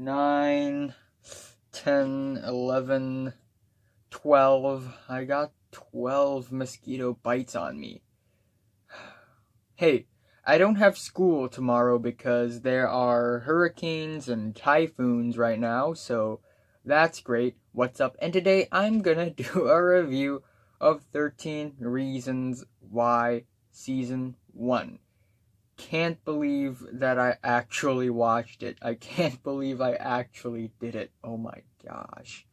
9, 10, 11, 12. I got 12 mosquito bites on me. Hey, I don't have school tomorrow because there are hurricanes and typhoons right now, so that's great. What's up? And today I'm gonna do a review of 13 Reasons Why Season 1. Can't believe that I actually watched it. I can't believe I actually did it. Oh my gosh.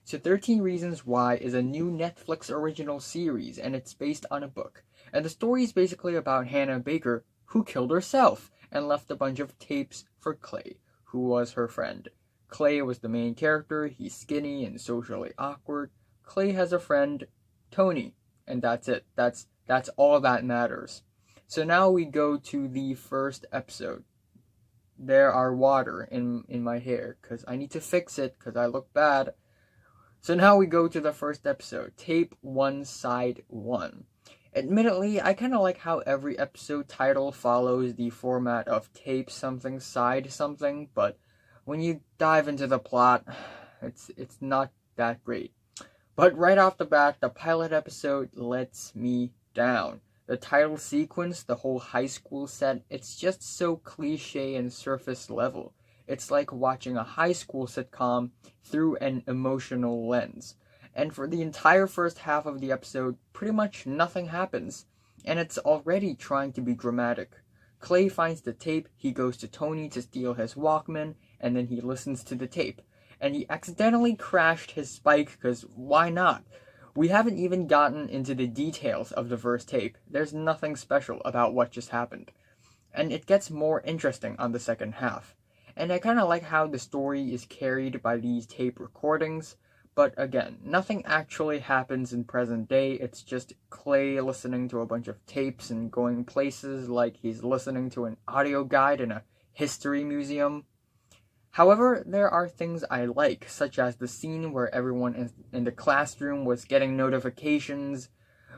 So 13 Reasons Why is a new Netflix original series, and it's based on a book. And the story is basically about Hannah Baker, who killed herself and left a bunch of tapes for Clay, who was her friend. Clay was the main character. He's skinny and socially awkward. Clay has a friend, Tony, and that's it. That's all that matters. So now we go to the first episode. There are water in my hair because I need to fix it because I look bad. So now we go to the first episode, Tape 1 Side 1. Admittedly, I kind of like how every episode title follows the format of Tape something side something, but when you dive into the plot, it's not that great. But right off the bat, the pilot episode lets me down. The title sequence, the whole high school set, it's just so cliche and surface level. It's like watching a high school sitcom through an emotional lens. And for the entire first half of the episode, pretty much nothing happens. And it's already trying to be dramatic. Clay finds the tape, he goes to Tony to steal his Walkman, and then he listens to the tape. And he accidentally crashed his bike, because why not? We haven't even gotten into the details of the first tape. There's nothing special about what just happened. And it gets more interesting on the second half. And I kind of like how the story is carried by these tape recordings. But again, nothing actually happens in present day. It's just Clay listening to a bunch of tapes and going places like he's listening to an audio guide in a history museum. However, there are things I like, such as the scene where everyone in the classroom was getting notifications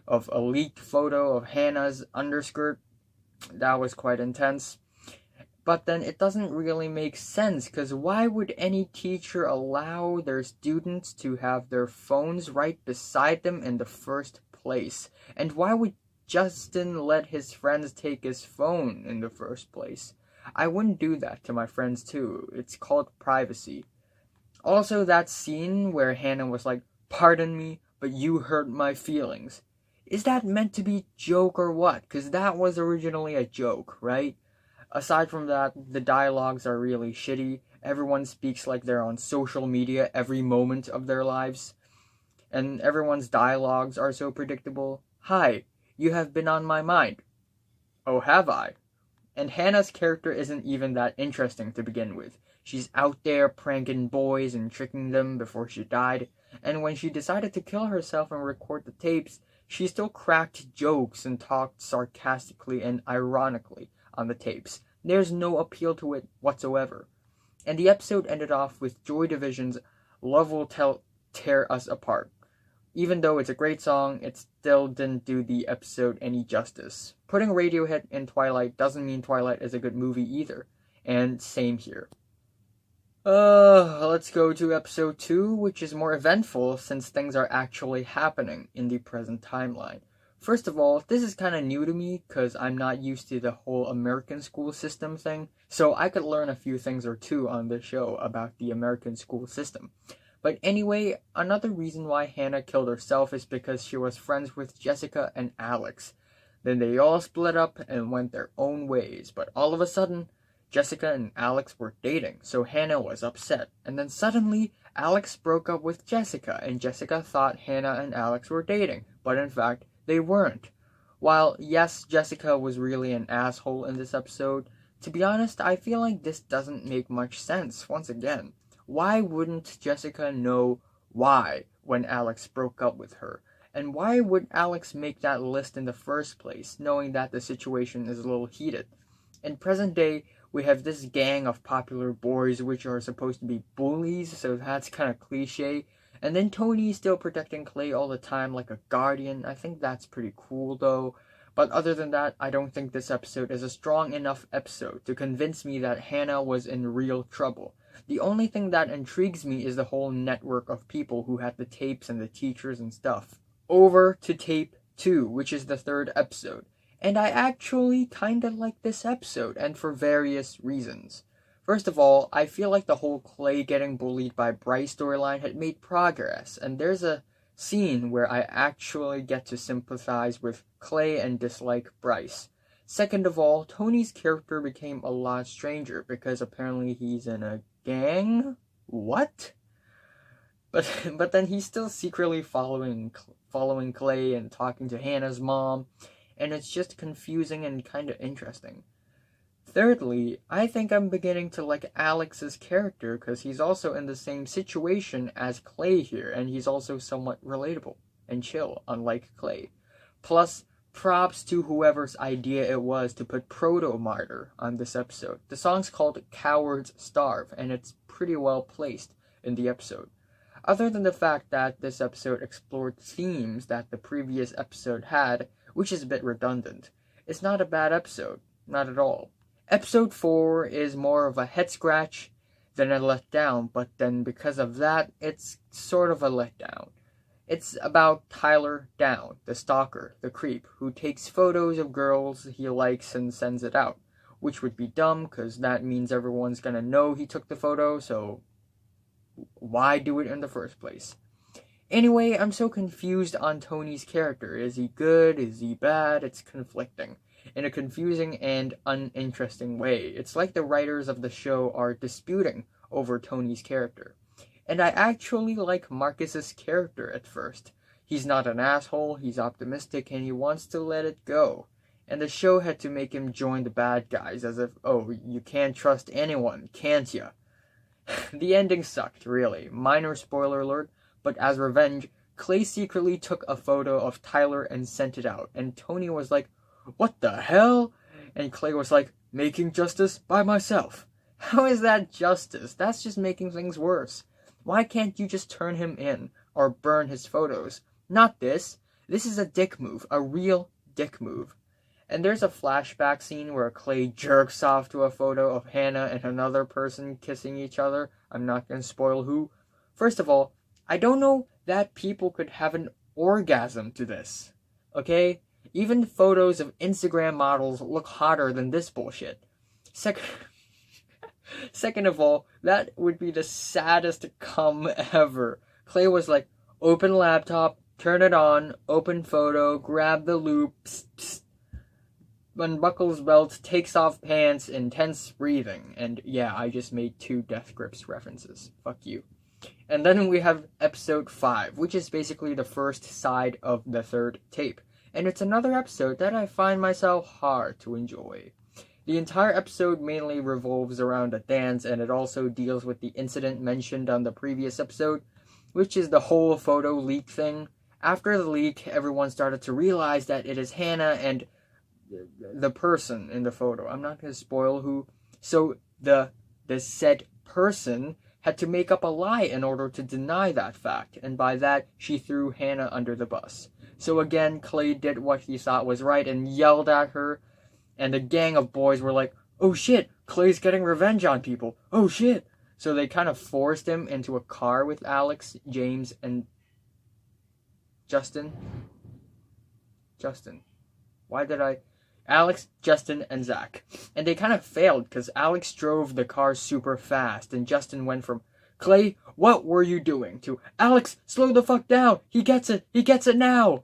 of a leaked photo of Hannah's underskirt. That was quite intense. But then it doesn't really make sense, because why would any teacher allow their students to have their phones right beside them in the first place? And why would Justin let his friends take his phone in the first place? I wouldn't do that to my friends too. It's called privacy. Also, that scene where Hannah was like, "Pardon me, but you hurt my feelings." Is that meant to be a joke or what? Because that was originally a joke, right? Aside from that, the dialogues are really shitty. Everyone speaks like they're on social media every moment of their lives. And everyone's dialogues are so predictable. "Hi, you have been on my mind." "Oh, have I?" And Hannah's character isn't even that interesting to begin with. She's out there pranking boys and tricking them before she died. And when she decided to kill herself and record the tapes, she still cracked jokes and talked sarcastically and ironically on the tapes. There's no appeal to it whatsoever. And the episode ended off with Joy Division's "Love Will Tear Us Apart." Even though it's a great song, it still didn't do the episode any justice. Putting Radiohead in Twilight doesn't mean Twilight is a good movie either. And same here. Let's go to episode 2, which is more eventful since things are actually happening in the present timeline. First of all, this is kind of new to me because I'm not used to the whole American school system thing, so I could learn a few things or two on this show about the American school system. But anyway, another reason why Hannah killed herself is because she was friends with Jessica and Alex. Then they all split up and went their own ways, but all of a sudden, Jessica and Alex were dating, so Hannah was upset. And then suddenly, Alex broke up with Jessica, and Jessica thought Hannah and Alex were dating, but in fact, they weren't. While, yes, Jessica was really an asshole in this episode, to be honest, I feel like this doesn't make much sense, once again. Why wouldn't Jessica know why when Alex broke up with her? And why would Alex make that list in the first place, knowing that the situation is a little heated? In present day, we have this gang of popular boys which are supposed to be bullies, so that's kind of cliche. And then Tony's still protecting Clay all the time like a guardian. I think that's pretty cool though. But other than that, I don't think this episode is a strong enough episode to convince me that Hannah was in real trouble. The only thing that intrigues me is the whole network of people who had the tapes and the teachers and stuff. Over to tape 2, which is the 3rd episode. And I actually kinda like this episode, and for various reasons. First of all, I feel like the whole Clay getting bullied by Bryce storyline had made progress, and there's a scene where I actually get to sympathize with Clay and dislike Bryce. Second of all, Tony's character became a lot stranger because apparently he's in a gang? What? But then he's still secretly following Clay and talking to Hannah's mom, and it's just confusing and kind of interesting. Thirdly, I think I'm beginning to like Alex's character because he's also in the same situation as Clay here, and he's also somewhat relatable and chill, unlike Clay. Plus, props to whoever's idea it was to put Proto Martyr on this episode. The song's called Cowards Starve, and it's pretty well placed in the episode. Other than the fact that this episode explored themes that the previous episode had, which is a bit redundant, it's not a bad episode. Not at all. Episode 4 is more of a head scratch than a letdown, but then because of that, it's sort of a letdown. It's about Tyler Down, the stalker, the creep, who takes photos of girls he likes and sends it out, which would be dumb, because that means everyone's gonna know he took the photo, so why do it in the first place? Anyway, I'm so confused on Tony's character. Is he good? Is he bad? It's conflicting in a confusing and uninteresting way. It's like the writers of the show are disputing over Tony's character. And I actually like Marcus's character at first. He's not an asshole, he's optimistic, and he wants to let it go. And the show had to make him join the bad guys, as if, oh, you can't trust anyone, can't ya? The ending sucked, really. Minor spoiler alert, but as revenge, Clay secretly took a photo of Tyler and sent it out, and Tony was like, what the hell? And Clay was like, making justice by myself. How is that justice? That's just making things worse. Why can't you just turn him in, or burn his photos? Not this. This is a dick move, a real dick move. And there's a flashback scene where Clay jerks off to a photo of Hannah and another person kissing each other. I'm not gonna spoil who. First of all, I don't know that people could have an orgasm to this. Okay? Even photos of Instagram models look hotter than this bullshit. Second of all, that would be the saddest cum ever. Clay was like, open laptop, turn it on, open photo, grab the loop, psst, psst, unbuckles belt, takes off pants, intense breathing. And yeah, I just made 2 Death Grips references. Fuck you. And then we have episode 5, which is basically the first side of the 3rd tape. And it's another episode that I find myself hard to enjoy. The entire episode mainly revolves around a dance, and it also deals with the incident mentioned on the previous episode, which is the whole photo leak thing. After the leak, everyone started to realize that it is Hannah and the person in the photo. I'm not going to spoil who. So the said person had to make up a lie in order to deny that fact, and by that, she threw Hannah under the bus. So again, Clay did what he thought was right and yelled at her, and a gang of boys were like, oh shit, Clay's getting revenge on people, oh shit. So they kind of forced him into a car with Alex, James, and Justin. Alex, Justin, and Zach. And they kind of failed because Alex drove the car super fast, and Justin went from, Clay, what were you doing? To, Alex, slow the fuck down, he gets it now.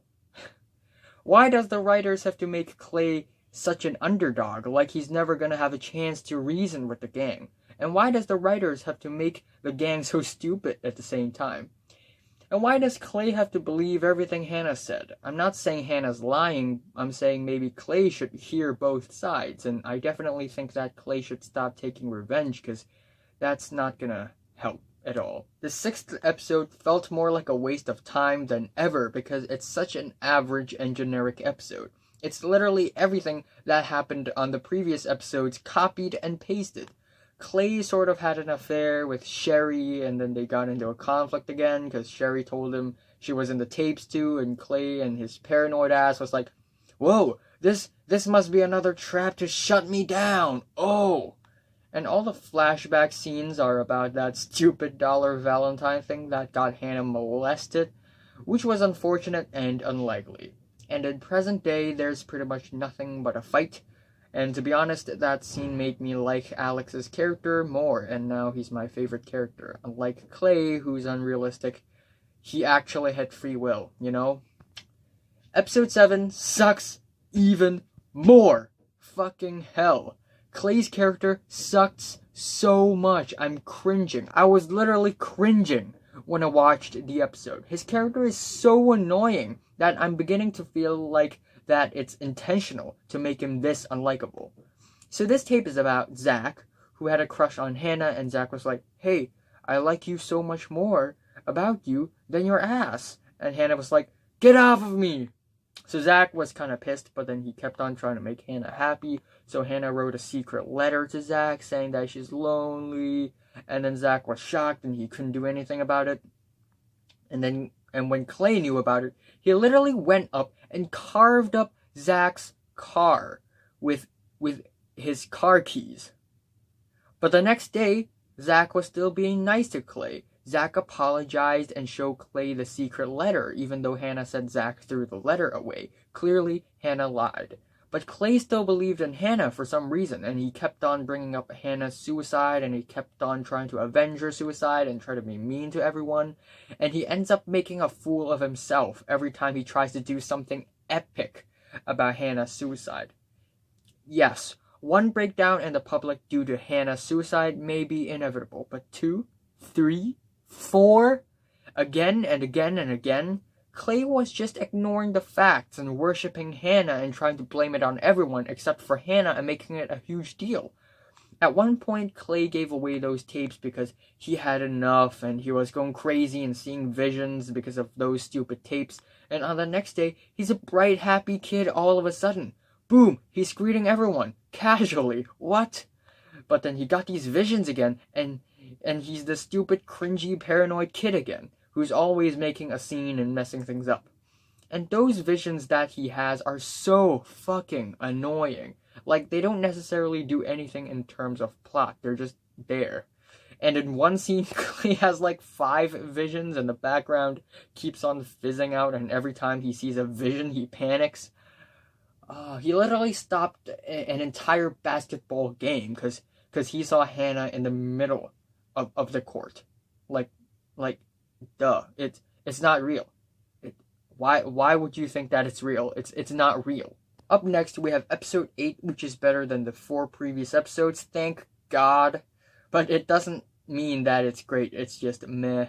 Why does the writers have to make Clay such an underdog, like he's never gonna have a chance to reason with the gang? And why does the writers have to make the gang so stupid at the same time? And why does Clay have to believe everything Hannah said? I'm not saying Hannah's lying, I'm saying maybe Clay should hear both sides, and I definitely think that Clay should stop taking revenge, because that's not gonna help at all. The 6th episode felt more like a waste of time than ever, because it's such an average and generic episode. It's literally everything that happened on the previous episodes copied and pasted. Clay sort of had an affair with Sherry, and then they got into a conflict again because Sherry told him she was in the tapes too, and Clay and his paranoid ass was like, whoa, this must be another trap to shut me down, oh. And all the flashback scenes are about that stupid dollar Valentine thing that got Hannah molested, which was unfortunate and unlikely. And in present day, there's pretty much nothing but a fight. And to be honest, that scene made me like Alex's character more, and now he's my favorite character. Unlike Clay, who's unrealistic, he actually had free will, you know? Episode 7 sucks even more. Fucking hell. Clay's character sucks so much. I'm cringing. I was literally cringing when I watched the episode. His character is so annoying that I'm beginning to feel like that it's intentional to make him this unlikable. So this tape is about Zach, who had a crush on Hannah, and Zach was like, hey, I like you so much more about you than your ass. And Hannah was like, get off of me! So Zach was kind of pissed, but then he kept on trying to make Hannah happy. So Hannah wrote a secret letter to Zach saying that she's lonely. And then Zach was shocked and he couldn't do anything about it. And when Clay knew about it, he literally went up and carved up Zach's car with his car keys. But the next day, Zach was still being nice to Clay. Zach apologized and showed Clay the secret letter, even though Hannah said Zach threw the letter away. Clearly, Hannah lied. But Clay still believed in Hannah for some reason, and he kept on bringing up Hannah's suicide, and he kept on trying to avenge her suicide and try to be mean to everyone. And he ends up making a fool of himself every time he tries to do something epic about Hannah's suicide. Yes, one breakdown in the public due to Hannah's suicide may be inevitable, but 2, 3, 4, again and again and again, Clay was just ignoring the facts and worshipping Hannah and trying to blame it on everyone except for Hannah and making it a huge deal. At one point, Clay gave away those tapes because he had enough and he was going crazy and seeing visions because of those stupid tapes, and on the next day, he's a bright, happy kid all of a sudden. Boom, he's greeting everyone, casually, what? But then he got these visions again, and he's the stupid, cringy, paranoid kid again, who's always making a scene and messing things up. And those visions that he has are so fucking annoying. Like, they don't necessarily do anything in terms of plot, they're just there. And in one scene, Clay has like 5 visions, and the background keeps on fizzing out, and every time he sees a vision, he panics. He literally stopped an entire basketball game because he saw Hannah in the middle of the court. Like, duh. It's not real. Why would you think that it's real? It's not real. Up next, we have episode 8, which is better than the 4 previous episodes. Thank God. But it doesn't mean that it's great. It's just meh.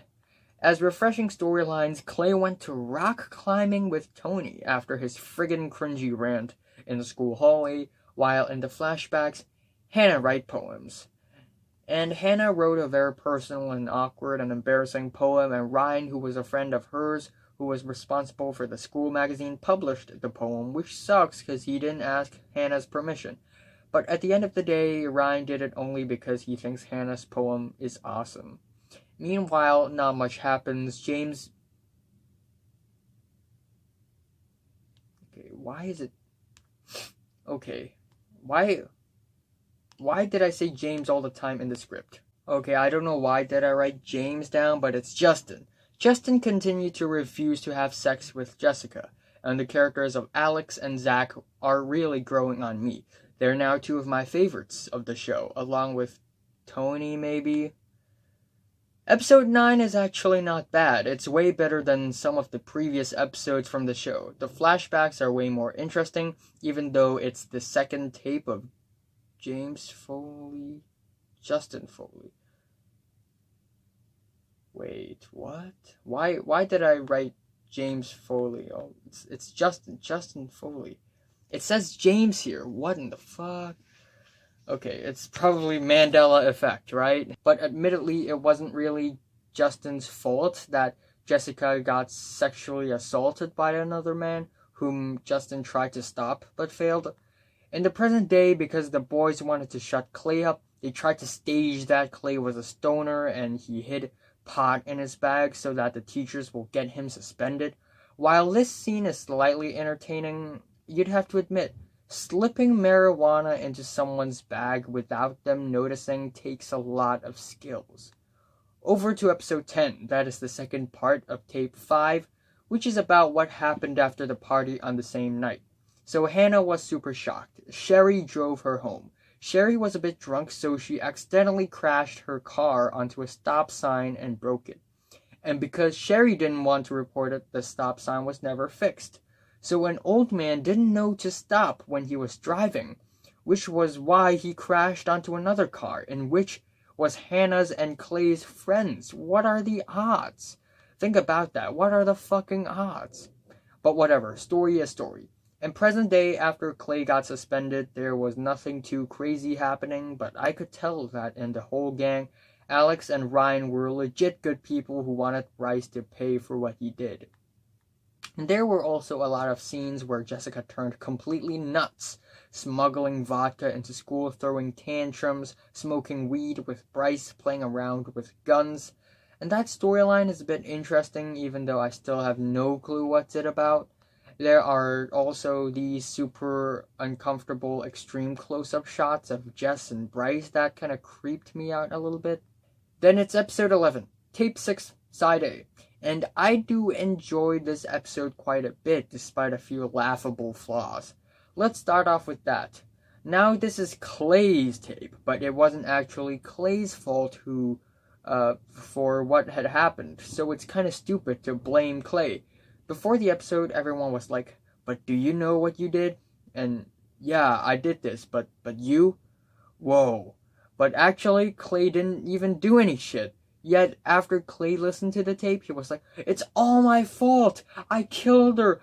As refreshing storylines, Clay went to rock climbing with Tony after his friggin' cringy rant in the school hallway, while in the flashbacks, Hannah wrote poems. And Hannah wrote a very personal and awkward and embarrassing poem, and Ryan, who was a friend of hers, who was responsible for the school magazine, published the poem, which sucks because he didn't ask Hannah's permission. But at the end of the day, Ryan did it only because he thinks Hannah's poem is awesome. Meanwhile, not much happens. James... Okay, why is it... Okay, why did I say James all the time in the script? Okay, I don't know why did I write James down, but it's Justin. Justin continued to refuse to have sex with Jessica, and the characters of Alex and Zach are really growing on me. They're now 2 of my favorites of the show, along with Tony, maybe? Episode 9 is actually not bad. It's way better than some of the previous episodes from the show. The flashbacks are way more interesting, even though it's the second tape of Justin Foley. Wait, what? Why did I write James Foley? Oh, it's Justin Foley. It says James here. What in the fuck? Okay, it's probably Mandela effect, right? But admittedly, it wasn't really Justin's fault that Jessica got sexually assaulted by another man, whom Justin tried to stop but failed. In the present day, because the boys wanted to shut Clay up, they tried to stage that Clay was a stoner and he hid pot in his bag so that the teachers will get him suspended. While this scene is slightly entertaining, you'd have to admit, Slipping marijuana into someone's bag without them noticing takes a lot of skills. Over to episode 10, that is the second part of tape 5, which is about what happened after the party on the same night. So Hannah was super shocked. Sherry drove her home. Sherry was a bit drunk, so she accidentally crashed her car onto a stop sign and broke it. And because Sherry didn't want to report it, the stop sign was never fixed. So an old man didn't know to stop when he was driving, which was why he crashed onto another car, in which was Hannah's and Clay's friends. What are the odds? Think about that. What are the fucking odds? But whatever, story is story. In present day, after Clay got suspended, there was nothing too crazy happening, but I could tell that in the whole gang, Alex and Ryan were legit good people who wanted Bryce to pay for what he did. And there were also a lot of scenes where Jessica turned completely nuts, smuggling vodka into school, throwing tantrums, smoking weed with Bryce, playing around with guns. And that storyline is a bit interesting, even though I still have no clue what's it about. There are also these super uncomfortable extreme close-up shots of Jess and Bryce that kind of creeped me out a little bit. Then it's episode 11, tape 6, side A. And I do enjoy this episode quite a bit, despite a few laughable flaws. Let's start off with that. Now this is Clay's tape, but it wasn't actually Clay's fault for what had happened, so it's kind of stupid to blame Clay. Before the episode, everyone was like, but do you know what you did? And yeah, I did this, but you? Whoa. But actually, Clay didn't even do any shit. Yet, after Clay listened to the tape, he was like, it's all my fault! I killed her!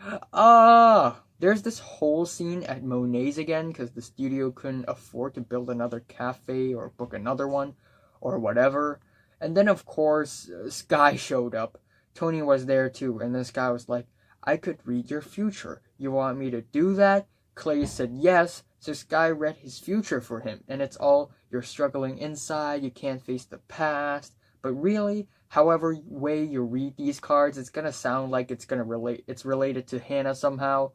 There's this whole scene at Monet's again, because the studio couldn't afford to build another cafe or book another one, or whatever. And then, of course, Sky showed up. Tony was there too, and this guy was like, I could read your future. You want me to do that? Clay said yes, so Sky read his future for him, and it's all, you're struggling inside, you can't face the past. But really, however way you read these cards, it's gonna sound like it's related to Hannah somehow.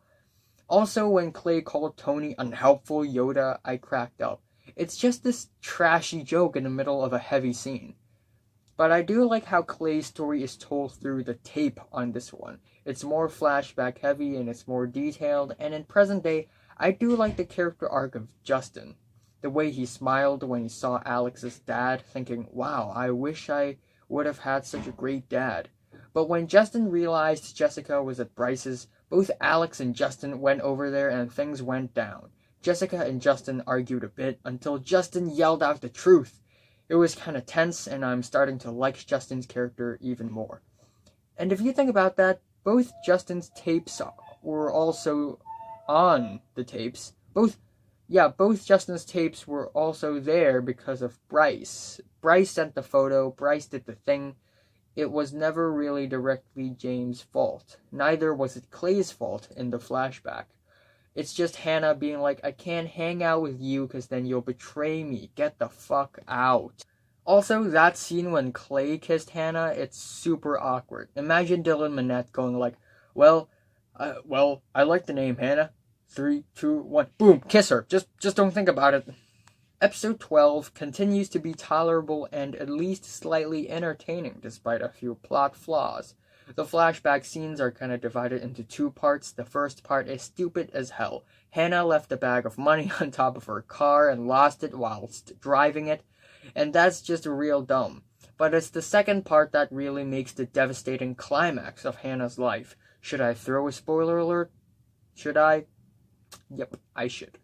Also, when Clay called Tony unhelpful Yoda, I cracked up. It's just this trashy joke in the middle of a heavy scene. But I do like how Clay's story is told through the tape on this one. It's more flashback heavy and it's more detailed, and in present day, I do like the character arc of Justin. The way he smiled when he saw Alex's dad, thinking, wow, I wish I would have had such a great dad. But when Justin realized Jessica was at Bryce's, both Alex and Justin went over there and things went down. Jessica and Justin argued a bit until Justin yelled out the truth. It was kind of tense, and I'm starting to like Justin's character even more. And if you think about that, both Justin's tapes were also on the tapes. Both Justin's tapes were also there because of Bryce. Bryce sent the photo, Bryce did the thing. It was never really directly James' fault. Neither was it Clay's fault in the flashback. It's just Hannah being like, I can't hang out with you because then you'll betray me. Get the fuck out. Also, that scene when Clay kissed Hannah, it's super awkward. Imagine Dylan Minnette going like, well, I like the name Hannah. 3, 2, 1, boom, kiss her. Just don't think about it. Episode 12 continues to be tolerable and at least slightly entertaining despite a few plot flaws. The flashback scenes are kind of divided into two parts. The first part is stupid as hell. Hannah left a bag of money on top of her car and lost it whilst driving it, and that's just real dumb. But it's the second part that really makes the devastating climax of Hannah's life. Should I throw a spoiler alert? Should I? Yep, I should.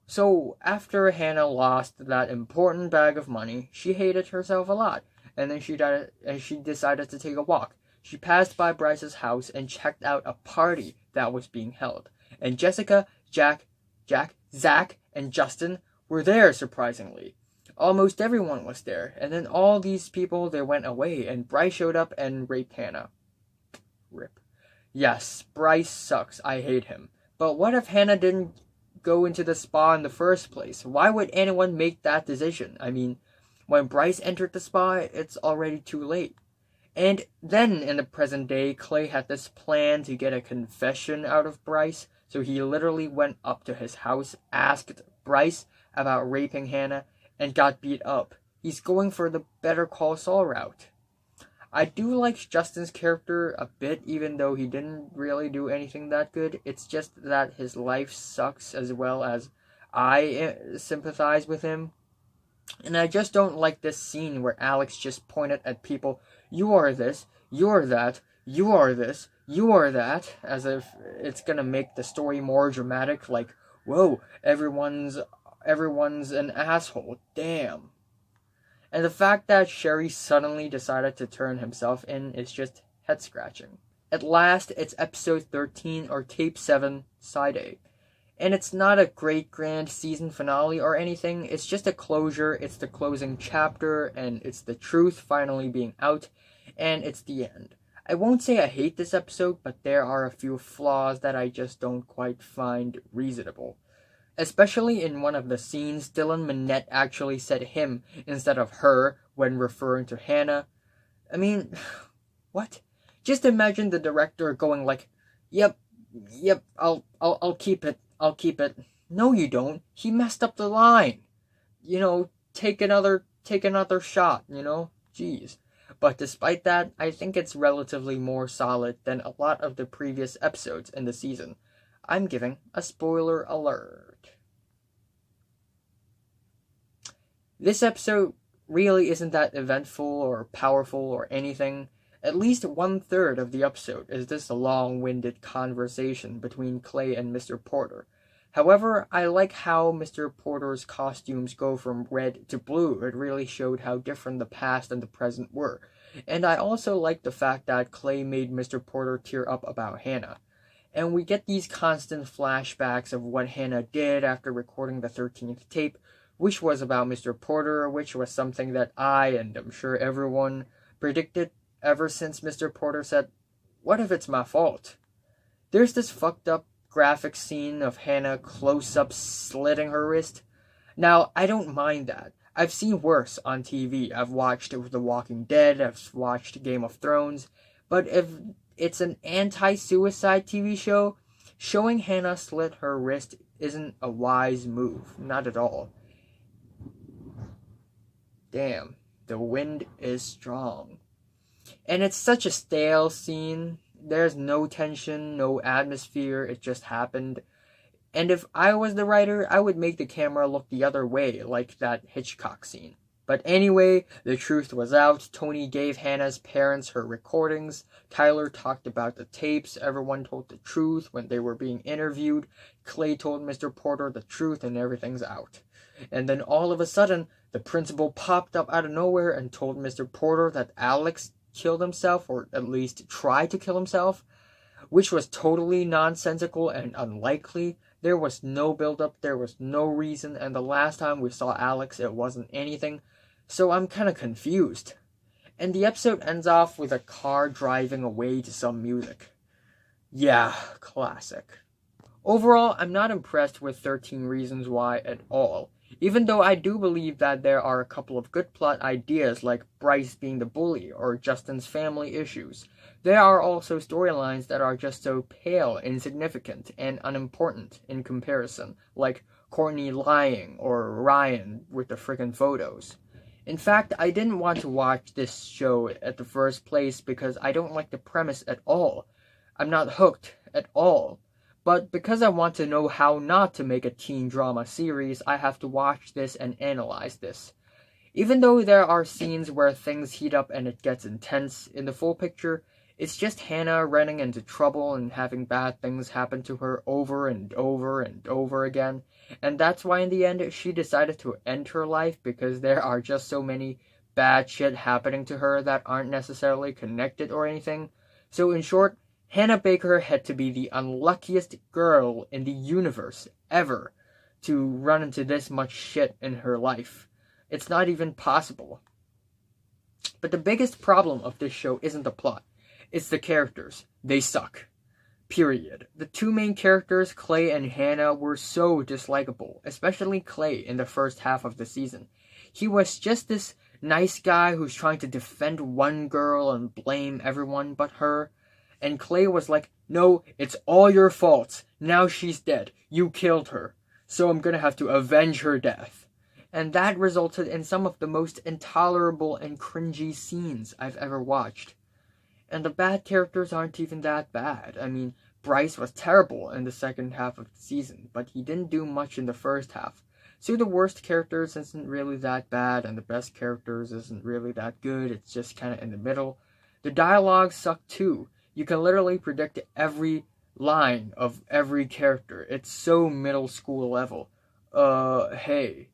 So, after Hannah lost that important bag of money, she hated herself a lot, and then she decided to take a walk. She passed by Bryce's house and checked out a party that was being held. And Jessica, Zach, and Justin were there, surprisingly. Almost everyone was there, and then all these people, they went away, and Bryce showed up and raped Hannah. Rip. Yes, Bryce sucks. I hate him. But what if Hannah didn't go into the spa in the first place? Why would anyone make that decision? I mean, when Bryce entered the spa, it's already too late. And then, in the present day, Clay had this plan to get a confession out of Bryce, So he literally went up to his house, asked Bryce about raping Hannah, and got beat up. He's going for the Better Call Saul route. I do like Justin's character a bit, even though he didn't really do anything that good. It's just that his life sucks, as well as I sympathize with him. And I just don't like this scene where Alex just pointed at people, you are this, you are that, you are this, you are that, as if it's gonna make the story more dramatic, like, whoa, everyone's an asshole, damn. And the fact that Sherry suddenly decided to turn himself in is just head-scratching. At last, it's episode 13, or tape 7, side A. And it's not a great grand season finale or anything, it's just a closure, it's the closing chapter, and it's the truth finally being out, and it's the end. I won't say I hate this episode, but there are a few flaws that I just don't quite find reasonable. Especially in one of the scenes, Dylan Minnette actually said him instead of her when referring to Hannah. I mean, what? Just imagine the director going like, yep, I'll keep it. No, you don't. He messed up the line. Take another shot, Jeez. But despite that, I think it's relatively more solid than a lot of the previous episodes in the season. I'm giving a spoiler alert. This episode really isn't that eventful or powerful or anything. At least 1/3 of the episode is this long-winded conversation between Clay and Mr. Porter. However, I like how Mr. Porter's costumes go from red to blue. It really showed how different the past and the present were. And I also like the fact that Clay made Mr. Porter tear up about Hannah. And we get these constant flashbacks of what Hannah did after recording the 13th tape, which was about Mr. Porter, which was something that I, and I'm sure everyone, predicted ever since Mr. Porter said, what if it's my fault? There's this fucked up graphic scene of Hannah close-up slitting her wrist. Now, I don't mind that. I've seen worse on TV. I've watched The Walking Dead, I've watched Game of Thrones, but if it's an anti-suicide TV show, showing Hannah slit her wrist isn't a wise move. Not at all. Damn, the wind is strong. And it's such a stale scene. There's no tension, no atmosphere, it just happened. And if I was the writer, I would make the camera look the other way, like that Hitchcock scene. But anyway, the truth was out. Tony gave Hannah's parents her recordings. Tyler talked about the tapes. Everyone told the truth when they were being interviewed. Clay told Mr. Porter the truth and everything's out. And then all of a sudden, the principal popped up out of nowhere and told Mr. Porter that Alex killed himself, or at least tried to kill himself, which was totally nonsensical and unlikely. There was no build-up, there was no reason, and the last time we saw Alex, it wasn't anything, so I'm kinda confused. And the episode ends off with a car driving away to some music. Yeah, classic. Overall, I'm not impressed with 13 Reasons Why at all. Even though I do believe that there are a couple of good plot ideas like Bryce being the bully or Justin's family issues, there are also storylines that are just so pale, insignificant, and unimportant in comparison, like Courtney lying or Ryan with the frickin' photos. In fact, I didn't want to watch this show at the first place because I don't like the premise at all. I'm not hooked at all. But because I want to know how not to make a teen drama series, I have to watch this and analyze this. Even though there are scenes where things heat up and it gets intense, in the full picture, it's just Hannah running into trouble and having bad things happen to her over and over and over again. And that's why in the end she decided to end her life, because there are just so many bad shit happening to her that aren't necessarily connected or anything. So in short, Hannah Baker had to be the unluckiest girl in the universe ever to run into this much shit in her life. It's not even possible. But the biggest problem of this show isn't the plot. It's the characters. They suck. Period. The two main characters, Clay and Hannah, were so dislikable, especially Clay in the first half of the season. He was just this nice guy who's trying to defend one girl and blame everyone but her. And Clay was like, no, it's all your fault. Now she's dead. You killed her. So I'm gonna have to avenge her death. And that resulted in some of the most intolerable and cringy scenes I've ever watched. And the bad characters aren't even that bad. I mean, Bryce was terrible in the second half of the season, but he didn't do much in the first half. So the worst characters isn't really that bad, and the best characters isn't really that good. It's just kind of in the middle. The dialogue sucked too. You can literally predict every line of every character. It's so middle school level. Hey,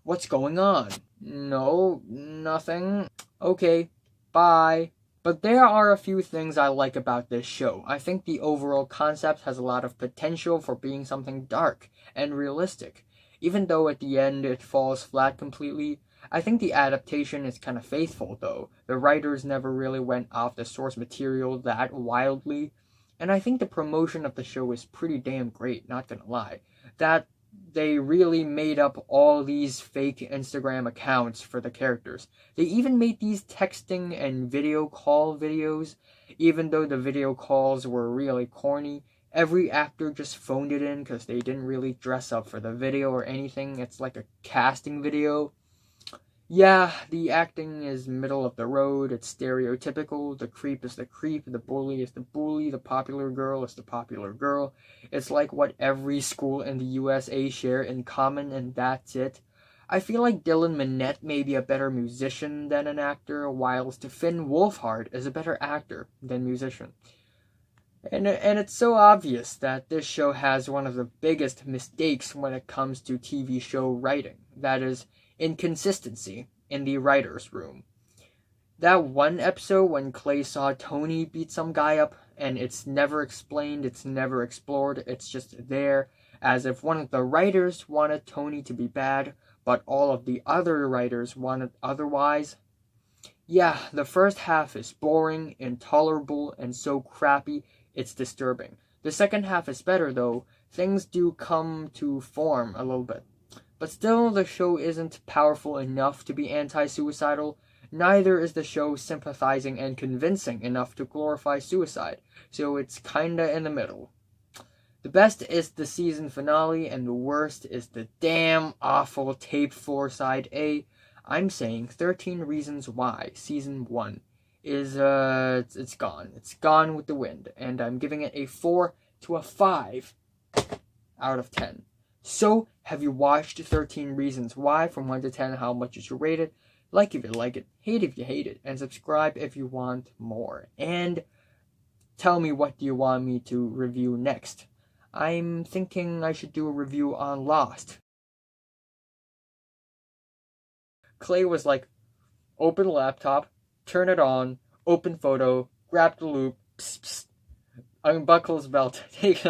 what's going on? No, nothing. Okay, bye. But there are a few things I like about this show. I think the overall concept has a lot of potential for being something dark and realistic. Even though at the end it falls flat completely, I think the adaptation is kind of faithful though. The writers never really went off the source material that wildly. And I think the promotion of the show is pretty damn great, not gonna lie. That they really made up all these fake Instagram accounts for the characters. They even made these texting and video call videos, even though the video calls were really corny. Every actor just phoned it in because they didn't really dress up for the video or anything. It's like a casting video. Yeah, the acting is middle of the road, it's stereotypical, the creep is the creep, the bully is the bully, the popular girl is the popular girl. It's like what every school in the USA share in common, and that's it. I feel like Dylan Minnette may be a better musician than an actor, whilst Finn Wolfhard is a better actor than musician. And it's so obvious that this show has one of the biggest mistakes when it comes to TV show writing. That is, inconsistency in the writer's room. That one episode when Clay saw Tony beat some guy up, and it's never explained, it's never explored, it's just there, as if one of the writers wanted Tony to be bad, but all of the other writers wanted otherwise. Yeah, the first half is boring, intolerable, and so crappy, it's disturbing. The second half is better though. Things do come to form a little bit. But still, the show isn't powerful enough to be anti-suicidal. Neither is the show sympathizing and convincing enough to glorify suicide. So it's kinda in the middle. The best is the season finale, and the worst is the damn awful tape 4 side A. I'm saying 13 Reasons Why, season 1, is, it's gone. It's gone with the wind, and I'm giving it a 4 to a 5 out of 10. So, have you watched 13 Reasons Why? From 1 to 10, how much did you rate it? Like if you like it, hate if you hate it, and subscribe if you want more. And tell me, what do you want me to review next? I'm thinking I should do a review on Lost. Clay was like, open laptop, turn it on, open photo, grab the loop, psst, psst, unbuckle his belt, take